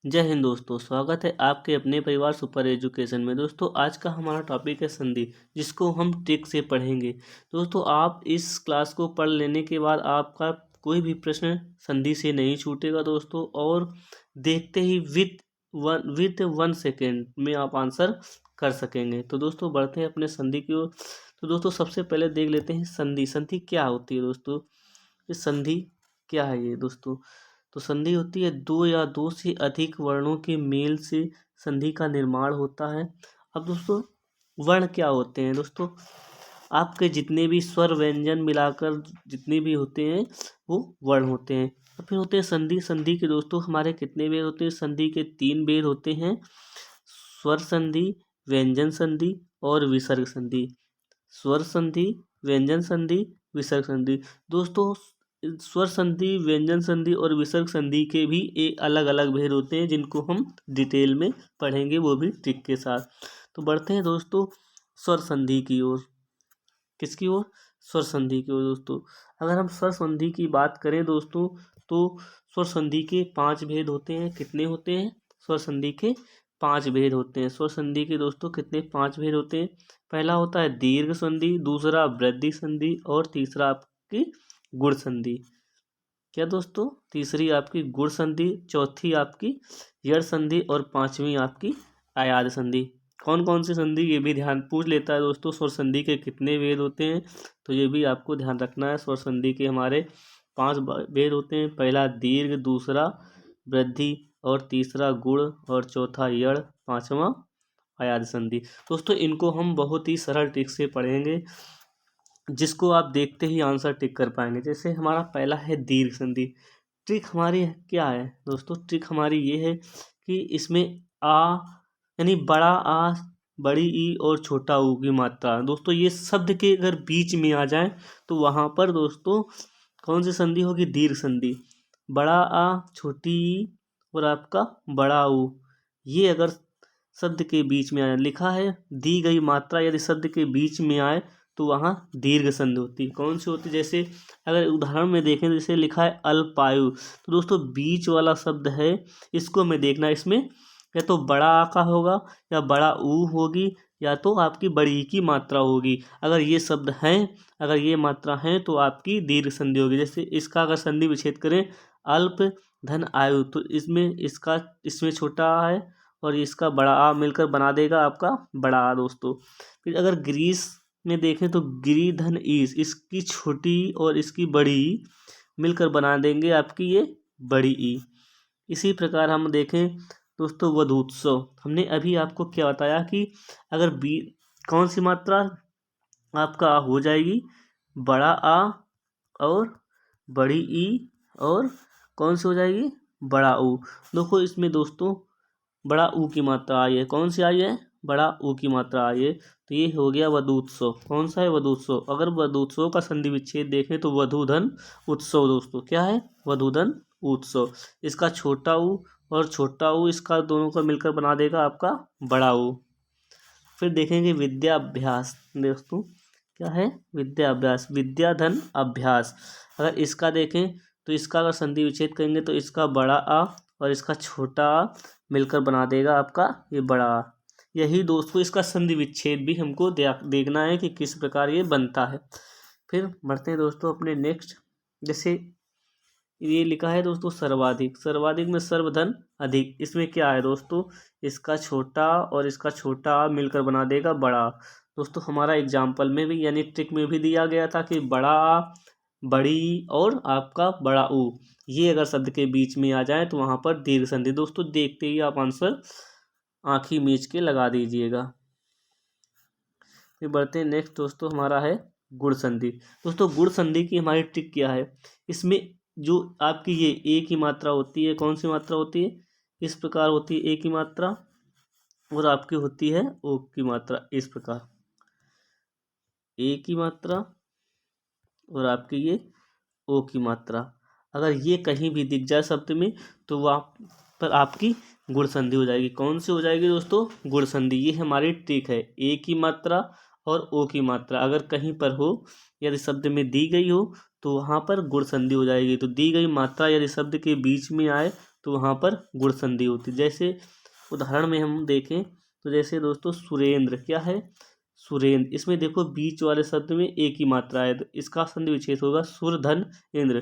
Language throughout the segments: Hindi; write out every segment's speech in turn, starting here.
जय हिंद दोस्तों, स्वागत है आपके अपने परिवार सुपर एजुकेशन में। दोस्तों आज का हमारा टॉपिक है संधि, जिसको हम ट्रिक से पढ़ेंगे। दोस्तों आप इस क्लास को पढ़ लेने के बाद आपका कोई भी प्रश्न संधि से नहीं छूटेगा दोस्तों, और देखते ही विथ 1 सेकेंड में आप आंसर कर सकेंगे। तो दोस्तों बढ़ते हैं अपने संधि की ओर। तो दोस्तों सबसे पहले देख लेते हैं संधि। संधि क्या होती है दोस्तों? इस संधि क्या है ये दोस्तों? तो संधि होती है दो या दो से अधिक वर्णों के मेल से संधि का निर्माण होता है। अब दोस्तों वर्ण क्या होते हैं दोस्तों? आपके जितने भी स्वर व्यंजन मिलाकर जितने भी होते हैं वो वर्ण होते हैं। और फिर होते हैं संधि। संधि के दोस्तों हमारे कितने भेद होते हैं? संधि के 3 भेद होते हैं: स्वर संधि, व्यंजन संधि और विसर्ग संधि। स्वर संधि, व्यंजन संधि, विसर्ग संधि। दोस्तों स्वर संधि, व्यंजन संधि और विसर्ग संधि के भी एक अलग अलग भेद होते हैं, जिनको हम डिटेल में पढ़ेंगे, वो भी ट्रिक के साथ। तो बढ़ते हैं दोस्तों स्वर संधि की ओर। किसकी ओर? स्वर संधि की ओर दोस्तों। अगर हम स्वर संधि की बात करें दोस्तों, तो स्वर संधि के 5 भेद होते हैं। कितने होते हैं? स्वर संधि के 5 भेद होते हैं। स्वर संधि के दोस्तों कितने? 5 भेद होते हैं। पहला होता है दीर्घ संधि, दूसरा वृद्धि संधि और तीसरा आपकी गुण संधि। क्या दोस्तों? तीसरी आपकी गुण संधि, चौथी आपकी यड़ संधि और पांचवी आपकी आयाद संधि। कौन कौन सी संधि, ये भी ध्यान पूछ लेता है दोस्तों। स्वर संधि के कितने भेद होते हैं, तो ये भी आपको ध्यान रखना है। स्वर संधि के हमारे 5 भेद होते हैं। पहला दीर्घ, दूसरा वृद्धि और तीसरा गुण और चौथा यड़, पांचवा आयाद संधि। दोस्तों इनको हम बहुत ही सरल ट्रिक से पढ़ेंगे, जिसको आप देखते ही आंसर टिक कर पाएंगे। जैसे हमारा पहला है दीर्घ संधि। ट्रिक हमारी क्या है दोस्तों? ट्रिक हमारी ये है कि इसमें आ यानी बड़ा आ, बड़ी ई और छोटा ऊ की मात्रा, दोस्तों ये शब्द के अगर बीच में आ जाए तो वहाँ पर दोस्तों कौन सी संधि होगी? दीर्घ संधि। बड़ा आ, छोटी ई और आपका बड़ा ऊ, ये अगर शब्द के बीच में आए, लिखा है दी गई मात्रा यदि शब्द के बीच में आए तो वहाँ दीर्घ संधि होती है। कौन सी होती है? जैसे अगर उदाहरण में देखें, जैसे लिखा है अल्पायु, तो दोस्तों बीच वाला शब्द है, इसको हमें देखना। इसमें या तो बड़ा आ का होगा या बड़ा ऊ होगी या तो आपकी बड़ी की मात्रा होगी। अगर ये शब्द हैं, अगर ये मात्रा है तो आपकी दीर्घ संधि होगी। जैसे इसका अगर संधि विच्छेद करें अल्प धन आयु, तो इसमें छोटा आ है और इसका बड़ा आ मिलकर बना देगा आपका बड़ा आ दोस्तों। फिर अगर ग्रीस में देखें तो गिरी धन ईस, इसकी छोटी और इसकी बड़ी ई मिलकर बना देंगे आपकी ये बड़ी ई। इसी प्रकार हम देखें दोस्तों वधूत्सव, हमने अभी आपको क्या बताया कि अगर बी कौन सी मात्रा आपका आ हो जाएगी? बड़ा आ और बड़ी ई और कौन सी हो जाएगी? बड़ा ऊ। देखो इसमें दोस्तों बड़ा ऊ की मात्रा आई है। कौन सी आई है? बड़ा ऊ की मात्रा आई है। तो ये हो गया वधूत्सव। कौन सा है? वधूत्सव। अगर वधूत्सव का संधि विच्छेद देखें तो वधूधन उत्सव दोस्तों। क्या है? वधूधन उत्सव। इसका छोटा ऊ और छोटा ऊ, इसका दोनों का मिलकर बना देगा आपका बड़ा ऊ। फिर देखेंगे विद्याभ्यास दोस्तों। क्या है? विद्याभ्यास, विद्या धन अभ्यास। अगर इसका देखें तो इसका अगर संधि विच्छेद करेंगे तो इसका बड़ा आ और इसका छोटा आ मिलकर बना देगा आपका ये बड़ा आ। यही दोस्तों इसका संधि विच्छेद भी हमको देखना है कि किस प्रकार ये बनता है। फिर बढ़ते हैं दोस्तों अपने नेक्स्ट। जैसे ये लिखा है दोस्तों सर्वाधिक। सर्वाधिक में सर्वधन अधिक, इसमें क्या है दोस्तों? इसका छोटा और इसका छोटा मिलकर बना देगा बड़ा। दोस्तों हमारा एग्जाम्पल में भी यानी ट्रिक में भी दिया गया था कि बड़ा आ, बड़ी और आपका बड़ा ऊ, ये अगर शब्द के बीच में आ जाए तो वहाँ पर दीर्घ संधि। दोस्तों देखते ही आप आंसर आँखी मीच के लगा दीजिएगा। फिर बढ़ते हैं नेक्स्ट दोस्तों, हमारा है गुण संधि। दोस्तों गुण संधि की हमारी ट्रिक क्या है? इसमें जो आपकी ये ए की मात्रा होती है, कौन सी मात्रा होती है? इस प्रकार होती है ए की मात्रा, और आपकी होती है ओ की मात्रा इस प्रकार। ए की मात्रा और आपकी ये ओ की मात्रा, अगर ये कहीं भी दिख जाए शब्द में तो वहाँ पर आपकी गुण संधि हो जाएगी। कौन सी हो जाएगी दोस्तों? गुण संधि। ये हमारी ट्रिक है। ए की मात्रा और ओ की मात्रा अगर कहीं पर हो, यदि शब्द में दी गई हो, तो वहाँ पर गुण संधि हो जाएगी। तो दी गई मात्रा यदि शब्द के बीच में आए तो वहाँ पर गुण संधि होती है। जैसे उदाहरण में हम देखें तो जैसे दोस्तों सुरेंद्र, क्या है सुरेंद्र, इसमें देखो बीच वाले शब्द में एक ही मात्रा है, तो इसका संधि विच्छेद होगा सुर धन इंद्र।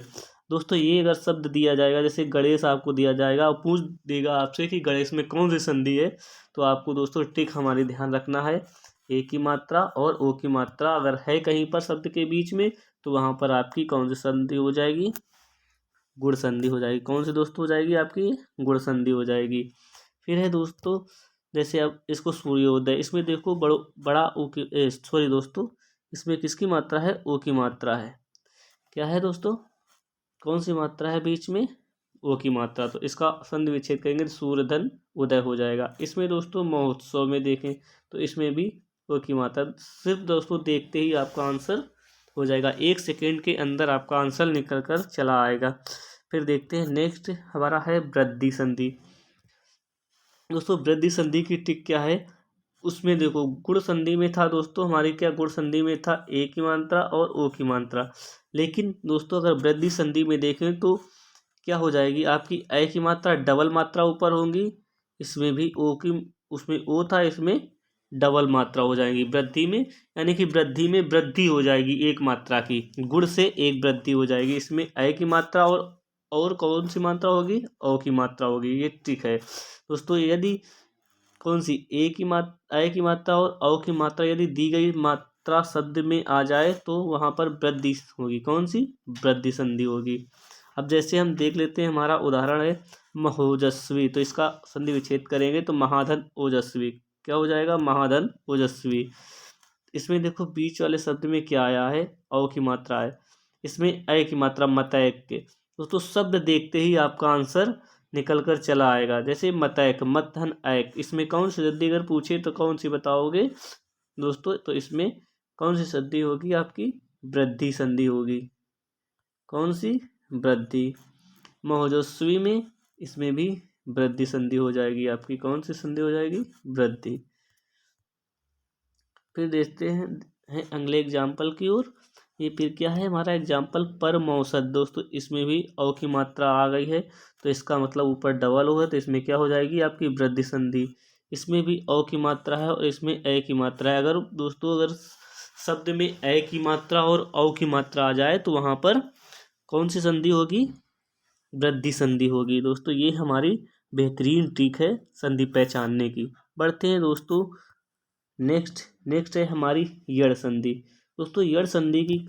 दोस्तों ये अगर शब्द दिया जाएगा, जैसे गणेश आपको दिया जाएगा और पूछ देगा आपसे कि गणेश में कौन सी संधि है, तो आपको दोस्तों टिक हमारी ध्यान रखना है, एक की मात्रा और ओ की मात्रा अगर है कहीं पर शब्द के बीच में, तो वहाँ पर आपकी कौन सी संधि हो जाएगी, गुण संधि हो जाएगी। कौन सी दोस्तों हो जाएगी आपकी, गुण संधि हो जाएगी। फिर है दोस्तों जैसे अब इसको सूर्योदय, इसमें देखो बड़ा ओ की सॉरी दोस्तों, इसमें किसकी मात्रा है, ओ की मात्रा है, क्या है दोस्तों, कौन सी मात्रा है बीच में, ओ की मात्रा, तो इसका संधि विच्छेद करेंगे तो सूर्यधन उदय हो जाएगा। इसमें दोस्तों महोत्सव में देखें तो इसमें भी ओ की मात्रा, सिर्फ दोस्तों देखते ही आपका आंसर हो जाएगा, 1 सेकेंड के अंदर आपका आंसर निकल कर चला आएगा। फिर देखते हैं नेक्स्ट हमारा है वृद्धि संधि। दोस्तों वृद्धि संधि की टिक क्या है, उसमें देखो गुण संधि में था दोस्तों हमारी, क्या गुण संधि में था ए की मात्रा और ओ की मात्रा, लेकिन दोस्तों अगर वृद्धि संधि में देखें तो क्या हो जाएगी आपकी, ए की मात्रा डबल मात्रा ऊपर होंगी, इसमें भी ओ की, उसमें ओ था, इसमें डबल मात्रा हो जाएगी वृद्धि में, यानी कि वृद्धि में वृद्धि हो जाएगी एक मात्रा की, गुण से एक वृद्धि हो जाएगी, इसमें ए की मात्रा और कौन सी मात्रा होगी, ओ की मात्रा होगी, ये ठीक है दोस्तों। यदि कौन सी ए की मात्रा और औ की मात्रा यदि दी गई मात्रा शब्द में आ जाए तो वहाँ पर वृद्धि होगी, कौन सी, वृद्धि संधि होगी। अब जैसे हम देख लेते हैं, हमारा उदाहरण है महोजस्वी, तो इसका संधि विच्छेद करेंगे तो महाधन ओजस्वी, क्या हो जाएगा, महाधन ओजस्वी। इसमें देखो बीच वाले शब्द में क्या आया है, औ की मात्रा है, इसमें ए की मात्रा मतैक के, दोस्तों शब्द देखते ही आपका आंसर निकल कर चला आएगा। जैसे मतैक, मत धन ऐक, इसमें कौन सी संधि अगर पूछे तो कौन सी बताओगे दोस्तों, तो इसमें कौन सी संधि होगी आपकी, वृद्धि संधि होगी, कौन सी, वृद्धि। महोजस्वी में इसमें भी वृद्धि संधि हो जाएगी आपकी, कौन सी संधि हो जाएगी, वृद्धि। फिर देखते हैं अगले एग्जाम्पल की ओर। ये फिर क्या है हमारा एग्जाम्पल परमौसत, दोस्तों इसमें भी औ की मात्रा आ गई है, तो इसका मतलब ऊपर डबल होगा, तो इसमें क्या हो जाएगी आपकी वृद्धि संधि। इसमें भी औ की मात्रा है और इसमें ए की मात्रा है, अगर दोस्तों अगर शब्द में ए की मात्रा और औ की मात्रा आ जाए तो वहाँ पर कौन सी संधि होगी, वृद्धि संधि होगी। दोस्तों ये हमारी बेहतरीन ट्रिक है संधि पहचानने की। बढ़ते हैं दोस्तों नेक्स्ट है हमारी यड़ संधि। दोस्तों यड़ संधि की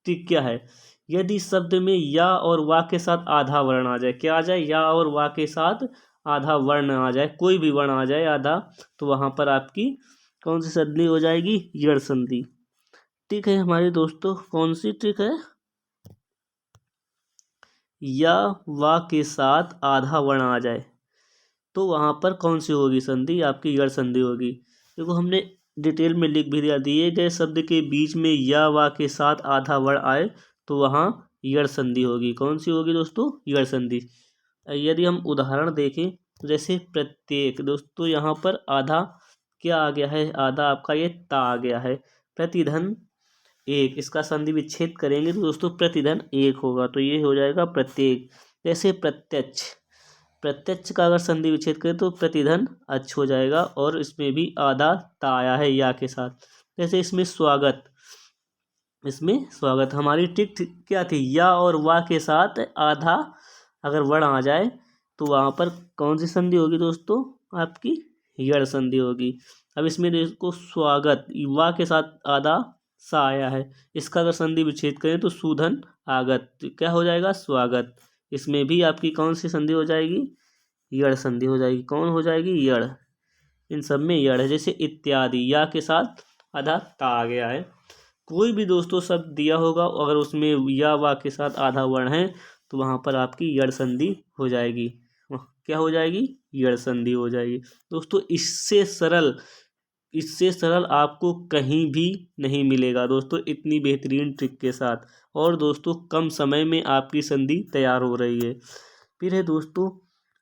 ट्रिक क्या है, यदि शब्द में या और वा के साथ आधा वर्ण आ जाए, क्या आ जाए, या और वा के साथ आधा वर्ण आ जाए, कोई भी वर्ण आ जाए आधा, तो वहां पर आपकी कौन सी संधि हो जाएगी, यड़ संधि। ठीक है हमारे दोस्तों, कौन सी ट्रिक है, या वा के साथ आधा वर्ण आ जाए तो वहां पर कौन सी होगी संधि, आपकी यड़ संधि होगी। देखो हमने डिटेल में लिख भी दिया, दिए गए शब्द के बीच में या वा के साथ आधा वर्ण आए तो वहाँ यड़ संधि होगी, कौन सी होगी दोस्तों, यड़ संधि। यदि हम उदाहरण देखें तो जैसे प्रत्येक, दोस्तों यहाँ पर आधा क्या आ गया है, आधा आपका ये ता आ गया है। प्रतिधन एक, इसका संधि विच्छेद करेंगे तो दोस्तों प्रतिधन एक होगा, तो ये हो जाएगा प्रत्येक। जैसे प्रत्यक्ष, प्रत्यक्ष का अगर संधि विच्छेद करें तो प्रतिधन अच्छ हो जाएगा, और इसमें भी आधा ता आया है या के साथ। जैसे इसमें स्वागत, इसमें स्वागत हमारी टिक क्या थी, या और वा के साथ आधा अगर वर्ण आ जाए तो वहाँ पर कौन सी संधि होगी दोस्तों, आपकी यड़ संधि होगी। अब इसमें देखो स्वागत, वा के साथ आधा सा आया है, इसका अगर संधि विच्छेद करें तो सुधन आगत, तो क्या हो जाएगा, स्वागत। इसमें भी आपकी कौन सी संधि हो जाएगी, यड़ संधि हो जाएगी, कौन हो जाएगी, यड़। इन सब में यड़ है। जैसे इत्यादि, या के साथ आधा ता आ गया है, कोई भी दोस्तों शब्द दिया होगा अगर उसमें या वा के साथ आधा वर्ण है तो वहाँ पर आपकी यड़ संधि हो जाएगी, क्या हो जाएगी, यड़ संधि हो जाएगी। दोस्तों इससे सरल आपको कहीं भी नहीं मिलेगा दोस्तों, इतनी बेहतरीन ट्रिक के साथ, और दोस्तों कम समय में आपकी संधि तैयार हो रही है। फिर है दोस्तों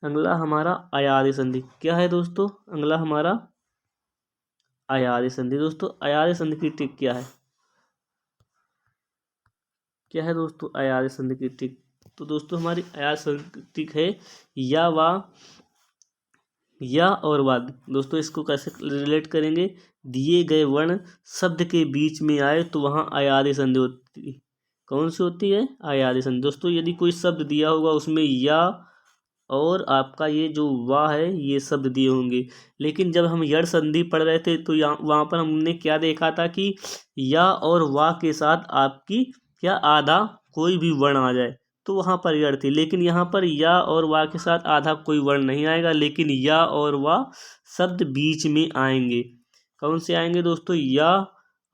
अगला हमारा अयादि संधि, क्या है दोस्तों, अगला हमारा अयादि संधि। दोस्तों अयादि संधि की ट्रिक क्या है, क्या है दोस्तों अयादि संधि की ट्रिक, तो दोस्तों हमारी अयाद संधि है या वा या और वाद। दोस्तों इसको कैसे रिलेट करेंगे, दिए गए वर्ण शब्द के बीच में आए तो वहाँ अयाद संधि होती है। कौन सी होती है, अयाद संधि। दोस्तों यदि कोई शब्द दिया होगा उसमें या और आपका ये जो वाह है ये शब्द दिए होंगे, लेकिन जब हम यड़ संधि पढ़ रहे थे तो यहाँ वहाँ पर हमने क्या देखा था कि या और वाह के साथ आपकी क्या आधा कोई भी वर्ण आ जाए तो वहाँ पर यड़ थी, लेकिन यहाँ पर या और वाह के साथ आधा कोई वर्ण नहीं आएगा, लेकिन या और वाह शब्द बीच में आएंगे। कौन से आएंगे दोस्तों, या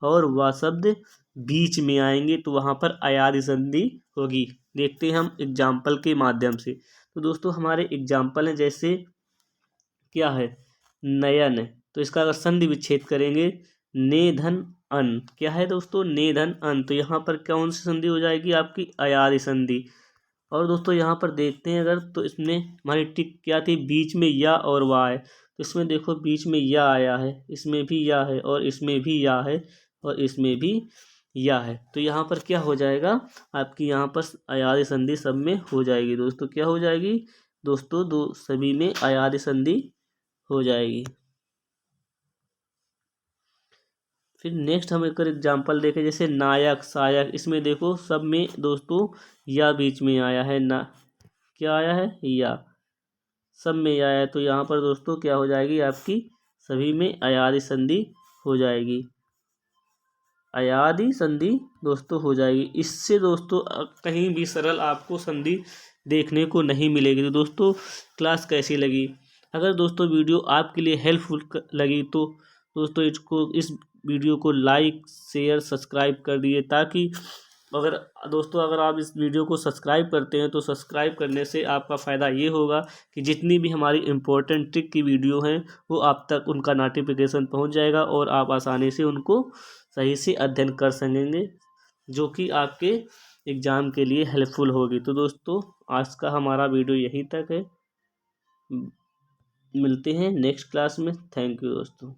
और वाह शब्द बीच में आएंगे तो वहाँ पर अयाद संधि होगी। देखते हैं हम एग्जाम्पल के माध्यम से। तो दोस्तों हमारे एग्जाम्पल हैं, जैसे क्या है, नयन, तो इसका अगर संधि विच्छेद करेंगे ने धन अन, क्या है दोस्तों, ने धन अन, तो यहाँ पर कौन सी संधि हो जाएगी, आपकी अयाद संधि। और दोस्तों यहाँ पर देखते हैं अगर, तो इसमें हमारी टिक क्या थी, बीच में या और वाह है, तो इसमें देखो बीच में या आया है, इसमें भी या है, और इसमें भी या है, और इसमें भी या है, तो यहाँ पर क्या हो जाएगा आपकी, यहाँ पर अयाद संधि सब में हो जाएगी। दोस्तों क्या हो जाएगी दोस्तों, दो सभी में अयाद संधि हो जाएगी। फिर नेक्स्ट हम एक एग्जाम्पल देखें, जैसे नायक सायक, इसमें देखो सब में दोस्तों या बीच में आया है, ना क्या आया है, या सब में आया है, तो यहाँ पर दोस्तों क्या हो जाएगी आपकी, सभी में अयाद संधि हो जाएगी, अयादी संधि दोस्तों हो जाएगी। इससे दोस्तों कहीं भी सरल आपको संधि देखने को नहीं मिलेगी। तो दोस्तों क्लास कैसी लगी, अगर दोस्तों वीडियो आपके लिए हेल्पफुल लगी तो दोस्तों इस वीडियो को लाइक शेयर सब्सक्राइब कर दिए, ताकि अगर आप इस वीडियो को सब्सक्राइब करते हैं तो सब्सक्राइब करने से आपका फ़ायदा ये होगा कि जितनी भी हमारी इम्पोर्टेंट ट्रिक की वीडियो हैं वो आप तक उनका नोटिफिकेशन पहुंच जाएगा और आप आसानी से उनको सही से अध्ययन कर सकेंगे, जो कि आपके एग्ज़ाम के लिए हेल्पफुल होगी। तो दोस्तों आज का हमारा वीडियो यहीं तक है, मिलते हैं नेक्स्ट क्लास में। थैंक यू दोस्तों।